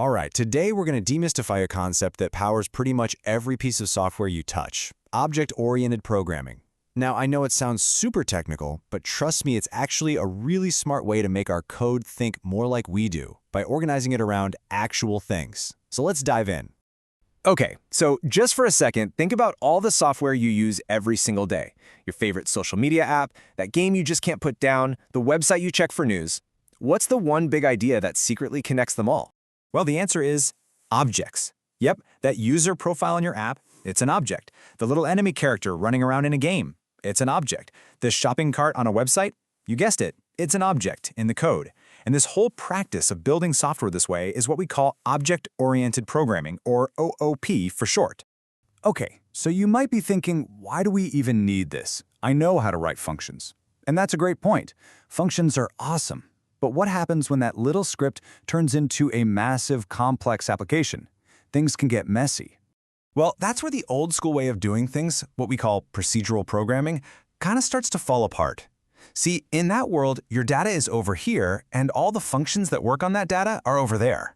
All right, today we're going to demystify a concept that powers pretty much every piece of software you touch, object-oriented programming. Now, I know it sounds super technical, but trust me, it's actually a really smart way to make our code think more like we do by organizing it around actual things. So let's dive in. Okay, so just for a second, think about all the software you use every single day. Your favorite social media app, that game you just can't put down, the website you check for news. What's the one big idea that secretly connects them all? Well, the answer is objects. Yep, that user profile in your app, it's an object. The little enemy character running around in a game, it's an object. The shopping cart on a website, you guessed it, it's an object in the code. And this whole practice of building software this way is what we call object-oriented programming, or OOP for short. Okay, so you might be thinking, why do we even need this? I know how to write functions. And that's a great point. Functions are awesome. But what happens when that little script turns into a massive, complex application? Things can get messy. Well, that's where the old school way of doing things, what we call procedural programming, kind of starts to fall apart. See, in that world, your data is over here, and all the functions that work on that data are over there.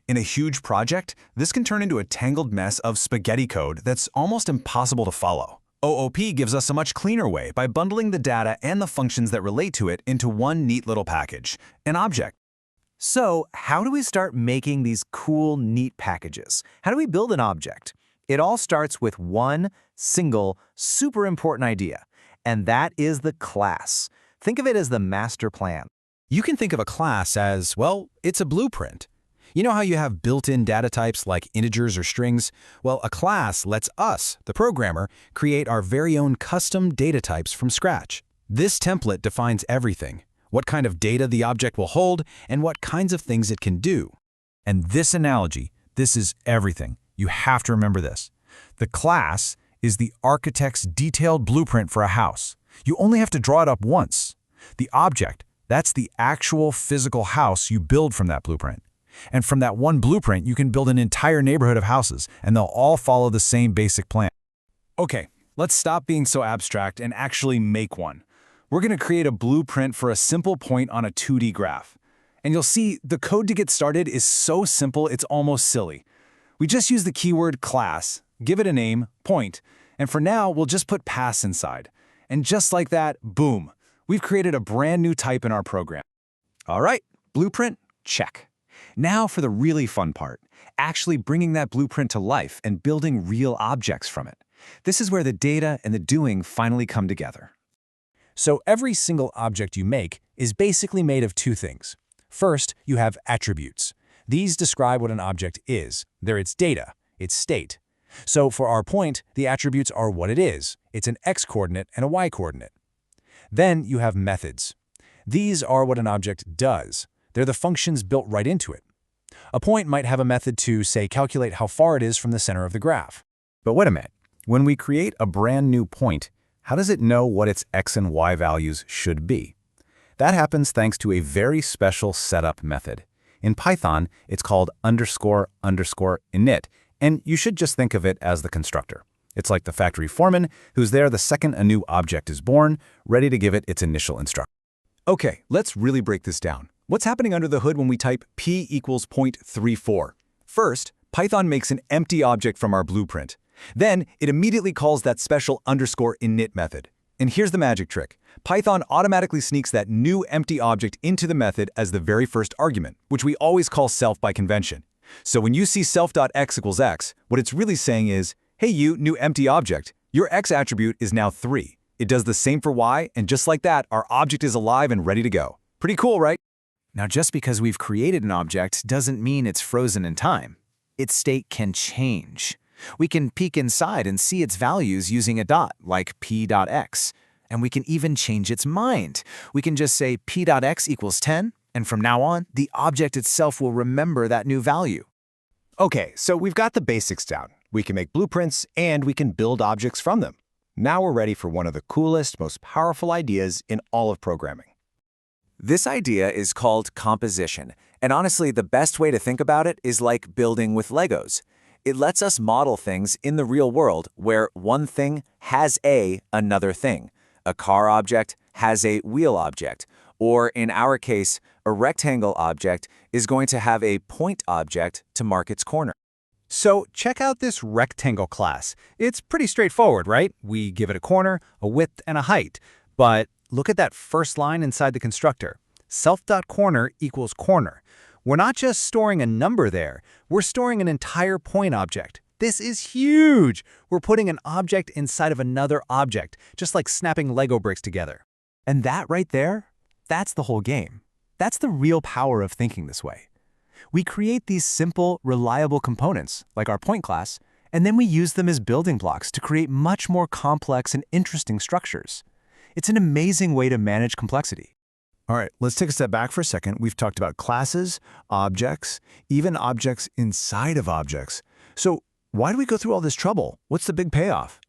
In a huge project, this can turn into a tangled mess of spaghetti code that's almost impossible to follow. OOP gives us a much cleaner way by bundling the data and the functions that relate to it into one neat little package, an object. So, how do we start making these cool, neat packages? How do we build an object? It all starts with one single, super important idea, and that is the class. Think of it as the master plan. You can think of a class as, well, it's a blueprint. You know how you have built-in data types like integers or strings? Well, a class lets us, the programmer, create our very own custom data types from scratch. This template defines everything, what kind of data the object will hold, and what kinds of things it can do. And this analogy, this is everything. You have to remember this. The class is the architect's detailed blueprint for a house. You only have to draw it up once. The object, that's the actual physical house you build from that blueprint. And from that one blueprint, you can build an entire neighborhood of houses, and they'll all follow the same basic plan. Okay, let's stop being so abstract and actually make one. We're going to create a blueprint for a simple point on a 2D graph. And you'll see the code to get started is so simple it's almost silly. We just use the keyword class, give it a name, point, and for now, we'll just put pass inside. And just like that, boom, we've created a brand new type in our program. All right, blueprint, check. Now for the really fun part, actually bringing that blueprint to life and building real objects from it. This is where the data and the doing finally come together. So every single object you make is basically made of two things. First, you have attributes. These describe what an object is. They're its data, its state. So for our point, the attributes are what it is. It's an x-coordinate and a y-coordinate. Then you have methods. These are what an object does. They're the functions built right into it. A point might have a method to, say, calculate how far it is from the center of the graph. But wait a minute. When we create a brand new point, how does it know what its x and y values should be? That happens thanks to a very special setup method. In Python, it's called __init, and you should just think of it as the constructor. It's like the factory foreman who's there the second a new object is born, ready to give it its initial instruction. Okay, let's really break this down. What's happening under the hood when we type p equals 0.34? First, Python makes an empty object from our blueprint. Then, it immediately calls that special _init method. And here's the magic trick. Python automatically sneaks that new empty object into the method as the very first argument, which we always call self by convention. So when you see self.x equals x, what it's really saying is, hey you, new empty object, your x attribute is now 3. It does the same for y, and just like that, our object is alive and ready to go. Pretty cool, right? Now, just because we've created an object doesn't mean it's frozen in time. Its state can change. We can peek inside and see its values using a dot, like p.x. And we can even change its mind. We can just say p.x equals 10, and from now on, the object itself will remember that new value. Okay, so we've got the basics down. We can make blueprints, and we can build objects from them. Now we're ready for one of the coolest, most powerful ideas in all of programming. This idea is called composition, and honestly, the best way to think about it is like building with Legos. It lets us model things in the real world where one thing has another thing. A car object has a wheel object, or in our case, a rectangle object is going to have a point object to mark its corner. So check out this rectangle class. It's pretty straightforward, right? We give it a corner, a width, and a height. But look at that first line inside the constructor. Self.corner equals corner. We're not just storing a number there, we're storing an entire point object. This is huge! We're putting an object inside of another object, just like snapping Lego bricks together. And that right there, that's the whole game. That's the real power of thinking this way. We create these simple, reliable components, like our point class, and then we use them as building blocks to create much more complex and interesting structures. It's an amazing way to manage complexity. All right, let's take a step back for a second. We've talked about classes, objects, even objects inside of objects. So why do we go through all this trouble? What's the big payoff?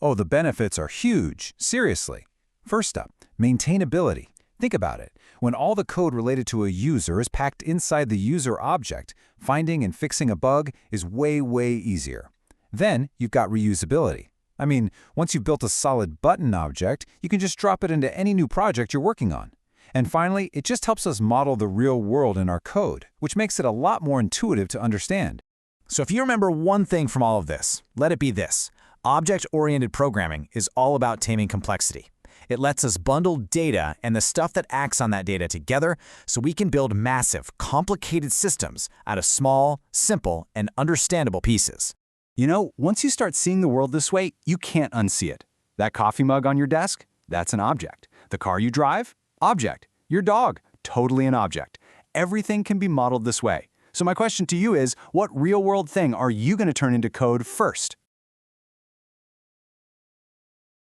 Oh, the benefits are huge. Seriously. First up, maintainability. Think about it. When all the code related to a user is packed inside the user object, finding and fixing a bug is way, way easier. Then you've got reusability. I mean, once you've built a solid button object, you can just drop it into any new project you're working on. And finally, it just helps us model the real world in our code, which makes it a lot more intuitive to understand. So if you remember one thing from all of this, let it be this. Object-oriented programming is all about taming complexity. It lets us bundle data and the stuff that acts on that data together so we can build massive, complicated systems out of small, simple, and understandable pieces. You know, once you start seeing the world this way, you can't unsee it. That coffee mug on your desk? That's an object. The car you drive? Object. Your dog? Totally an object. Everything can be modeled this way. So my question to you is, what real-world thing are you going to turn into code first?